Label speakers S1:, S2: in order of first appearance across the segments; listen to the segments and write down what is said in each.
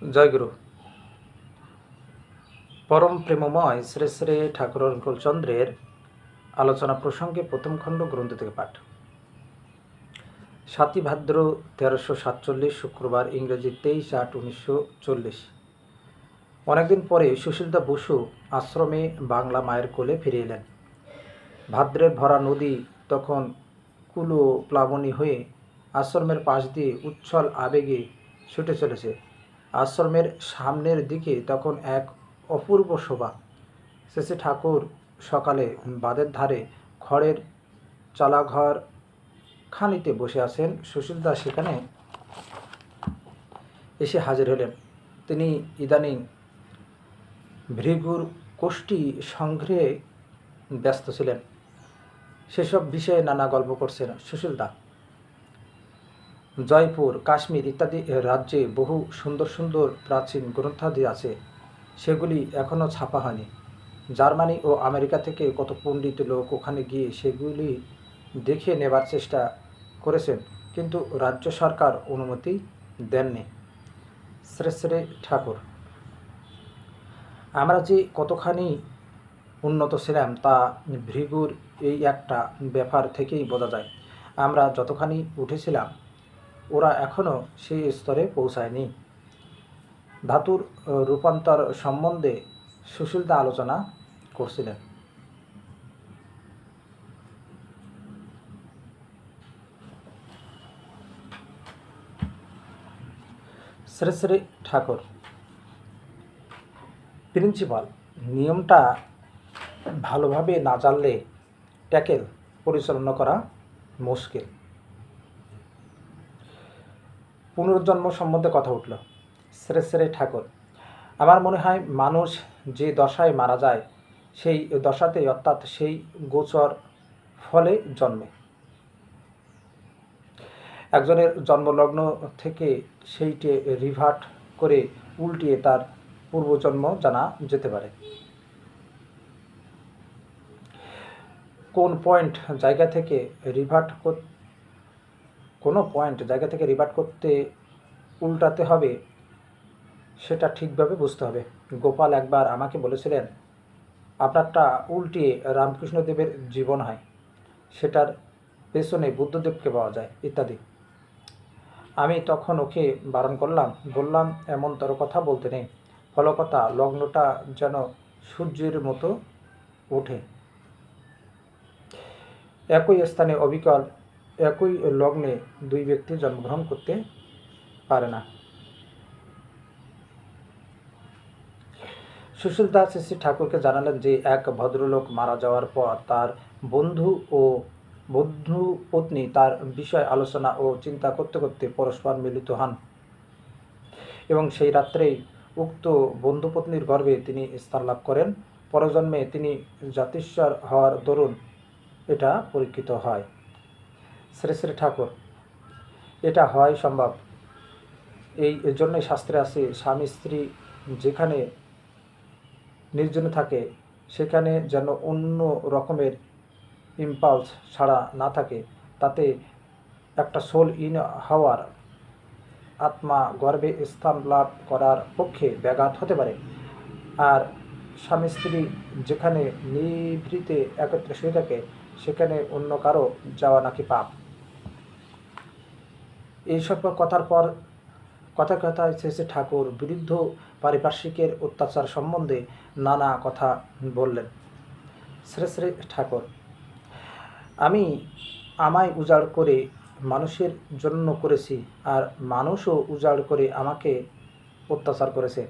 S1: জয়গুরু। পরম প্রেমময় শ্রী শ্রী ঠাকুর অনুকূলচন্দ্রের আলোচনা প্রসঙ্গে প্রথম খণ্ড গ্রন্থ থেকে পাঠ। 7ই ভাদ্র 1347, শুক্রবার, ইংরেজি 23/8/1940। অনেকদিন পরে সুশীলদা বসু আশ্রমে বাংলা মায়ের কোলে ফিরে এলেন। ভাদ্রের ভরা নদী তখন কুলো প্লাবনী হয়ে আশ্রমের পাশ দিয়ে উচ্ছল আবেগে ছুটে চলেছে। আশ্রমের সামনের দিকে তখন এক অপূর্ব শোভা। শ্রী ঠাকুর সকালে বাঁধের ধারে খড়ের চালাঘর খানিতে বসে আছেন। সুশীলদা সেখানে এসে হাজির হলেন। তিনি ইদানিং ভৃগুর কোষ্ঠী সংগ্রহে ব্যস্ত ছিলেন। সেসব বিষয়ে নানা গল্প করছেন সুশীলদা। জয়পুর, কাশ্মীর ইত্যাদি রাজ্যে বহু সুন্দর সুন্দর প্রাচীন গ্রন্থাদি আছে, সেগুলি এখনও ছাপা হয়নি। জার্মানি ও আমেরিকা থেকে কত পণ্ডিত লোক ওখানে গিয়ে সেগুলি দেখে নেবার চেষ্টা করেছেন, কিন্তু রাজ্য সরকার অনুমতি দেননি। শ্রী শ্রী ঠাকুর: আমরা যে কতখানি উন্নত ছিলাম তা ভৃগুর এই একটা ব্যাপার থেকেই বোঝা যায়। আমরা যতখানি উঠেছিলাম ওরা এখনও সেই স্তরে পৌঁছায়নি। ধাতুর রূপান্তর সম্বন্ধে সুশীলদা আলোচনা করছিলেন। শ্রী শ্রী ঠাকুর: প্রিন্সিপাল, নিয়মটা ভালোভাবে না জানলে ট্যাকেল পরিচালনা করা মুশকিল। পুনর্জন্ম সম্বন্ধে কথা উঠল। শ্রী শ্রী ঠাকুর: আমার মনে হয় মানুষ যে দশায় মারা যায় সেই দশাতে, অর্থাৎ সেই গোচর ফলে জন্মে। একজনের জন্মলগ্ন থেকে সেইটে রিভার্ট করে উল্টিয়ে তার পূর্বজন্ম জানা যেতে পারে। কোনো পয়েন্ট জায়গা থেকে রিভার্ট করতে উল্টাতে হবে, সেটা ঠিকভাবে বুঝতে হবে। গোপাল একবার আমাকে বলেছিলেন, আপনারটা উল্টিয়ে রামকৃষ্ণদেবের জীবন হয়, সেটার পেছনে বুদ্ধদেবকে পাওয়া যায়, ইত্যাদি। আমি তখন ওকে বারণ করলাম, বললাম এমনতর কথা বলতে নেই। ফলকথা লগ্নটা যেন সূর্যের মতো ওঠে। একই স্থানে অবিকল একই লগ্নে দুই ব্যক্তি জন্মগ্রহণ করতে পারে না। সুশীলদা শ্রী ঠাকুরকে জানালেন যে এক ভদ্রলোক মারা যাওয়ার পর তার বন্ধু ও বন্ধু পত্নী তার বিষয় আলোচনা ও চিন্তা করতে করতে পরস্পর মিলিত হন, এবং সেই রাত্রেই উক্ত বন্ধুপত্নীর গর্ভে তিনি স্থান লাভ করেন। পরজন্মে তিনি জাতিস্বর হওয়ার দরুন এটা পরীক্ষিত হয়। শ্রী শ্রী ঠাকুর: এটা হয় সম্ভব। এই জন্যই শাস্ত্রে আছে, স্বামী স্ত্রী যেখানে নির্জনে থাকে সেখানে যেন অন্য রকমের ইম্পালস ছাড়া না থাকে, তাতে একটা সোল ইন হওয়ার, আত্মা গর্ভে স্থান লাভ করার পক্ষে ব্যাঘাত হতে পারে। আর স্বামী স্ত্রী যেখানে নিভৃতে একত্রে শুয়ে থাকে সেখানে অন্য কারো যাওয়া নাকি পাপ। এইসব কথায় শ্রী ঠাকুর বিরুদ্ধ পারিপার্শ্বিকের অত্যাচার সম্বন্ধে নানা কথা বললেন। শ্রী শ্রী ঠাকুর: আমায় উজাড় করে মানুষের জন্য করেছি, আর মানুষও উজাড় করে আমাকে অত্যাচার করেছে।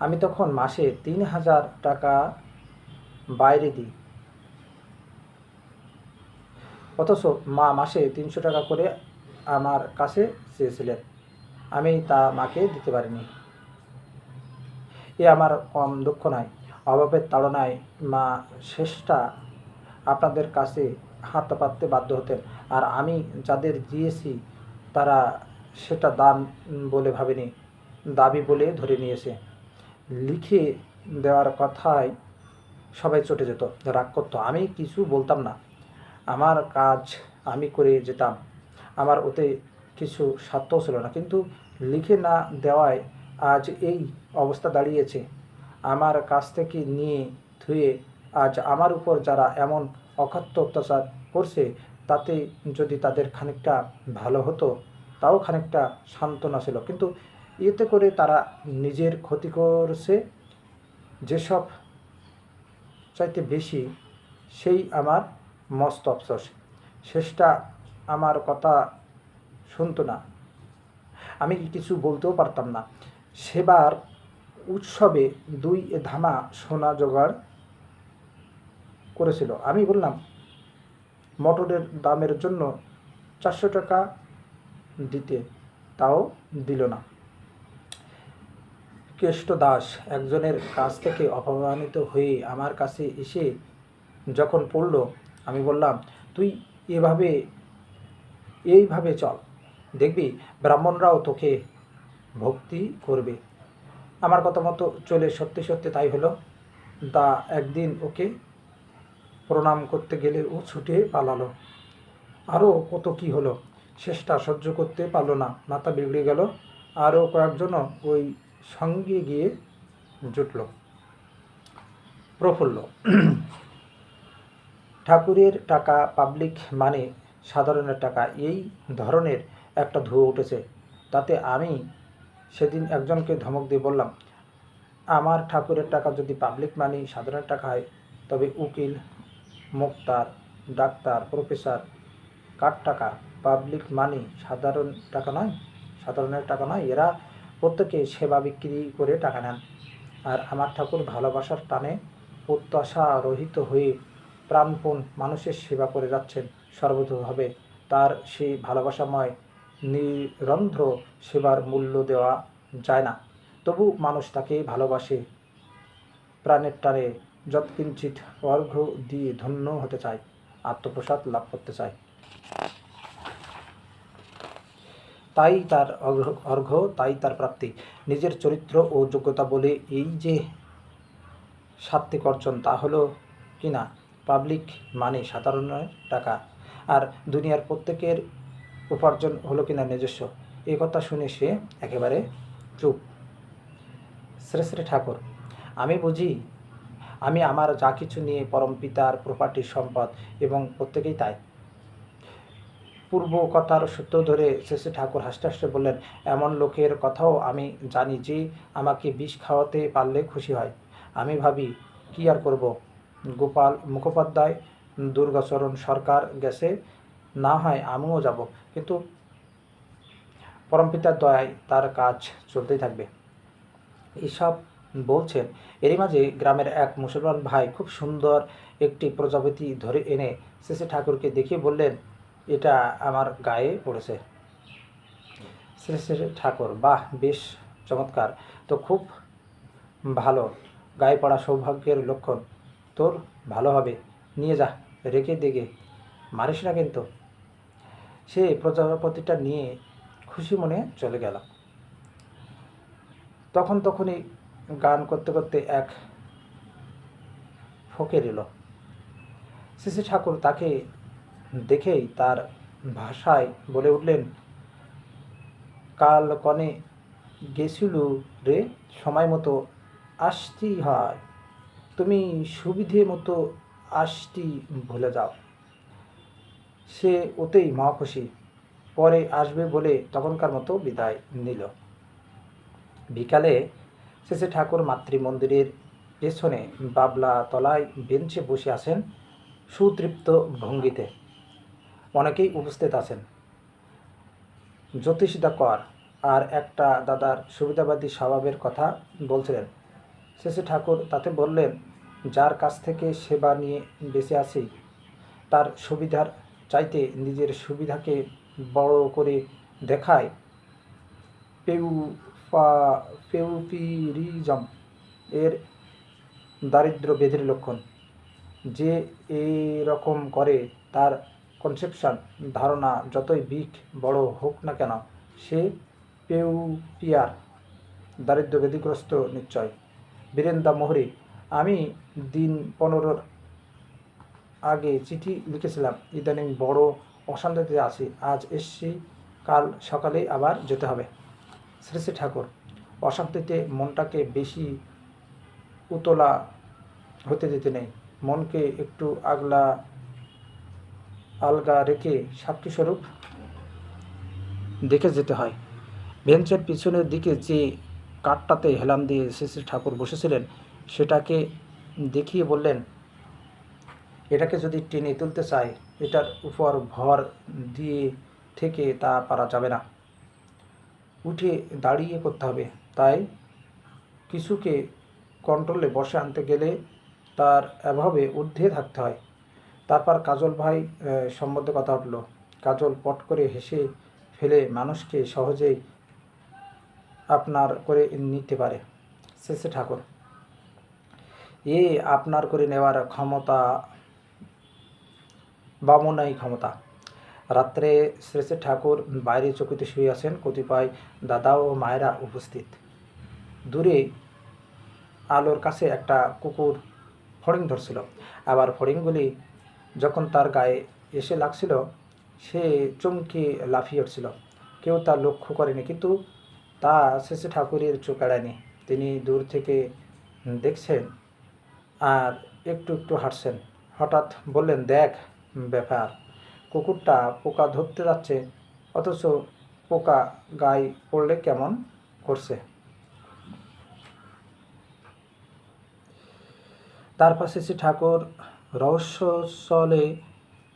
S1: আমি তখন মাসে 3,000 টাকা বাইরে দিই, অথচ মা মাসে 300 টাকা করে আমার কাছে চেয়েছিলেন। আমি তা মাকে দিতে পারিনি। এ আমার কম দুঃখ নয়। অভাবের তাড়নায় মা শেষটা আপনাদের কাছে হাত পাততে বাধ্য হতেন, আর আমি যাদের দিয়েছি তারা সেটা দান বলে ভাবেনি, দাবি বলে ধরে নিয়েছে। লিখে দেওয়ার কথায় সবাই চটে যেত, রাগ করত। আমি কিছু বলতাম না, আমার কাজ আমি করে যেতাম, আমার ওতে কিছু স্বার্থও ছিল না। কিন্তু লিখে না দেওয়ায় আজ এই অবস্থা দাঁড়িয়েছে। আমার কাছ থেকে নিয়ে ধুয়ে আজ আমার উপর যারা এমন অকথ্য অত্যাচার করছে, তাতে যদি তাদের খানিকটা ভালো হতো, তাও খানিকটা সান্ত্বনা ছিল। কিন্তু এতে করে তারা নিজের ক্ষতি করছে যেসব চাইতে বেশি, সেই আমার মস্ত আফসোস। শেষটা আমার কথা শুনতো না, আমি কিছু বলতেও পারতাম না। সেবার উৎসবে 2 ধামা সোনা জোগাড় করেছিল। আমি বললাম মটরের দামের জন্য 400 টাকা দিতে, তাও দিল না। কেষ্ট দাস একজনের কাছ থেকে অপমানিত হয়ে আমার কাছে এসে যখন পড়ল, আমি বললাম, তুই এইভাবে চল, দেখবি ব্রাহ্মণরাও তোকে ভক্তি করবে। আমার কথা মতো চলে সত্যি সত্যি তাই হলো। তা একদিন ওকে প্রণাম করতে গেলে ও ছুটে পালালো। আরও কত কি হলো, শেষটা সহ্য করতে পারলো না, মাথা বিগড়ে গেল। আরও কয়েকজনও ওই সঙ্গে গিয়ে জুটল। প্রফুল্ল, ঠাকুরের টাকা পাবলিক মানে সাধারণের টাকা, এই ধরনের একটা ধুয়ো উঠেছে। তাতে আমি সেদিন একজনকে ধমক দিয়ে বললাম, আমার ঠাকুরের টাকা যদি পাবলিক মানি সাধারণ টাকা হয়, তবে উকিল, মোক্তার, ডাক্তার, প্রফেসর কার টাকা পাবলিক মানি সাধারণের টাকা নয়। এরা প্রত্যেকে সেবা বিক্রি করে টাকা নেন। আর আমার ঠাকুর ভালোবাসার টানে প্রত্যাশা রহিত হয়ে প্রাণপণ মানুষের সেবা করে যাচ্ছেন সর্বতোভাবে। তার সেই ভালোবাসাময় নিরন্ধ্র সেবার মূল্য দেওয়া যায় না, তবু মানুষ তাকে ভালোবাসে, প্রাণের টানে যৎকিঞ্চিৎ অর্ঘ্য দিয়ে ধন্য হতে চায়, আত্মপ্রসাদ লাভ করতে চায়। তাই তার অর্ঘ্য, তাই তার প্রাপ্তি। নিজের চরিত্র ও যোগ্যতা বলে এই যে সাত্ত্বিক অর্জন, তা হলো কিনা পাবলিক মানে সাধারণের টাকা, আর দুনিয়ার প্রত্যেকের উপার্জন হলো কিনা নিজস্ব। এই কথা শুনে সে একেবারে চুপ। শ্রী শ্রী ঠাকুর, আমি বুঝি আমি আমার যা কিছু নিয়ে পরম পিতার প্রপার্টির সম্পদ, এবং প্রত্যেকেই তাই। পূর্ব কথার সূত্র ধরে শ্রী ঠাকুর হাসতে হাসতে বললেন, এমন লোকের কথাও আমি জানি যে আমাকে বিষ খাওয়াতে পারলে খুশি হয়। আমি ভাবি, কি আর করব, গোপাল মুখোপাধ্যায়, দুর্গাচরণ সরকার গেছে, না হয় আমিও যাব, কিন্তু পরমপিতার দয়ায় তার কাজ চলতেই থাকবে। এসব বলছেন, এরই মাঝে গ্রামের এক মুসলমান ভাই খুব সুন্দর একটি প্রজাপতি ধরে এনে শ্রী ঠাকুরকে দেখিয়ে বললেন, এটা আমার গায়ে পড়েছে। শ্রী শ্রী ঠাকুর, বাহ, বেশ চমৎকার তো, খুব ভালো, গায়ে পড়া সৌভাগ্যের লক্ষণ। তোর ভালো হবে, নিয়ে যা, রেখে দেগে, মারিস না কিন্তু। সে প্রজাপতিটা নিয়ে খুশি মনে চলে গেল। তখনই গান করতে করতে এক ফকির এলো। শ্রী ঠাকুর তাকে দেখেই তার ভাষায় বলে উঠলেন, কাল কনে গেছিল রে, সময় মতো আসতেই হয়, তুমি সুবিধে মতো আসতি ভুলে যাও। সে ওতেই মহা খুশি, পরে আসবে বলে তখনকার মতো বিদায় নিল। বিকালে শ্রী ঠাকুর মাতৃমন্দিরের পেছনে বাবলা তলায় বেঞ্চে বসে আছেন সুতৃপ্ত ভঙ্গিতে। অনেকেই উপস্থিত আছেন। জ্যোতিষদা কর আর একটা দাদার সুবিধাবাদী স্বভাবের কথা বলছিলেন। শ্রী ঠাকুর তাতে বললেন, যার কাছ থেকে সেবা নিয়ে বেঁচে আছি, তার সুবিধার চাইতে নিজের সুবিধাকে বড় করে দেখায় পেউপিরিজম এর দারিদ্র ব্যাধির লক্ষণ। যে এই রকম করে, তার কনসেপশন, ধারণা যতই বিগ বড় হোক না কেন, সে পেউপিয়ার, দারিদ্র ব্যাধিগ্রস্ত নিশ্চয়। বীরেন্দা মোহরি, আমি দিন 15 আগে চিঠি লিখেছিলাম, ইদানিং বড় অশান্তিতে আছি, আজ এসছি, কাল সকালে আবার যেতে হবে। শ্রী ঠাকুর, অশান্তিতে মনটাকে বেশি উতলা হতে দিতে নেই। মনকে একটু আলগা রেখে সাক্ষীস্বরূপ দেখে যেতে হয়। বেঞ্চের পিছনের দিকে যে কাঠটাতে হেলান দিয়ে শ্রী শ্রী ঠাকুর বসেছিলেন সেটাকে দেখিয়ে বললেন, এটাকে যদি টেনে তুলতে চায় এটার উপর ভর দিয়ে থেকে তা পারা যাবে না, উঠে দাঁড়িয়ে করতে হবে। তাই কিছুকে কন্ট্রোলে বসে আনতে গেলে তার এভাবে ঊর্ধ্বে থাকতে হয়। তারপর কাজল ভাই সম্বন্ধে কথা উঠল। কাজল পট করে হেসে ফেলে মানুষকে সহজেই আপনার করে নিতে পারে। শেষে ঠাকুর, এ আপনার করে নেওয়ার ক্ষমতা বামনাই ক্ষমতা। রাত্রে শ্রেষ্ঠ ঠাকুর বাইরে চকিতে শুয়ে আছেন। কতিপয় দাদা ও মায়েরা উপস্থিত। দূরে আলোর কাছে একটা কুকুর ফড়িং ধরছিল। আবার ফড়িংগুলি যখন তার গায়ে এসে লাগছিল সে চমকে লাফিয়ে উঠছিল। কেউ তা লক্ষ্য করেনি, কিন্তু তা শেষে ঠাকুরের চোখ এড়ায়নি। তিনি দূর থেকে দেখছেন আর একটু একটু হাঁটছেন। হঠাৎ বললেন, দেখ ব্যাপার, কুকুরটা পোকা ধরতে যাচ্ছে, অথচ পোকা গায়ে পড়লে কেমন করছে। তারপর শ্রী ঠাকুর রহস্যস্থলে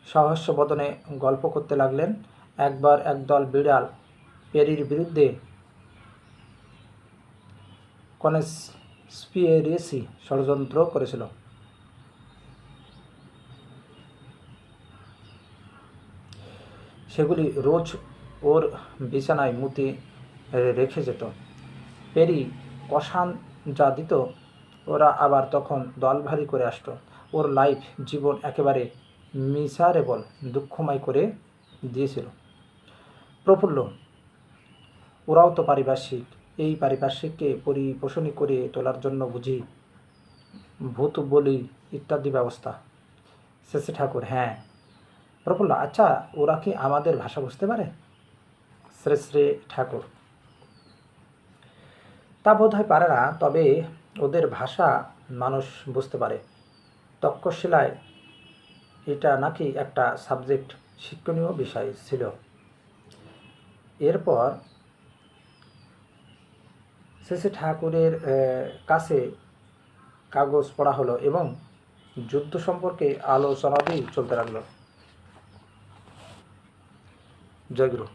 S1: সহস্য বদনে গল্প করতে লাগলেন। একবার একদল বিড়াল পেরির বিরুদ্ধে কনস্পিরেসি ষড়যন্ত্র করেছিল। সেগুলি রোজ ওর বিছানায় মুতে রেখে যেত। পেরি কষান যা দিত ওরা আবার তখন দল ভারী করে আসতো। ওর লাইফ জীবন একেবারে মিসারেবল, দুঃখময় করে দিয়েছিল। প্রফুল্ল, ওরাও তো পারিপার্শ্বিক, এই পারিপার্শ্বিককে পরিপোষণী করে তোলার জন্য বুঝি ভূত বলি ইত্যাদি ব্যবস্থা। শেষে ঠাকুর, হ্যাঁ। প্রফুল্ল, আচ্ছা ওরা কি আমাদের ভাষা বুঝতে পারে? শ্রী শ্রী ঠাকুর, তা বোধ হয় পারে না, তবে ওদের ভাষা মানুষ বুঝতে পারে। তক্ষশিলায় এটা নাকি একটা সাবজেক্ট, শিক্ষণীয় বিষয় ছিল। এরপর শেষে ঠাকুরের কাছে কাগজ পড়া হলো এবং যুদ্ধ সম্পর্কে আলোচনাতেই চলতে লাগলো। জয়গুরু।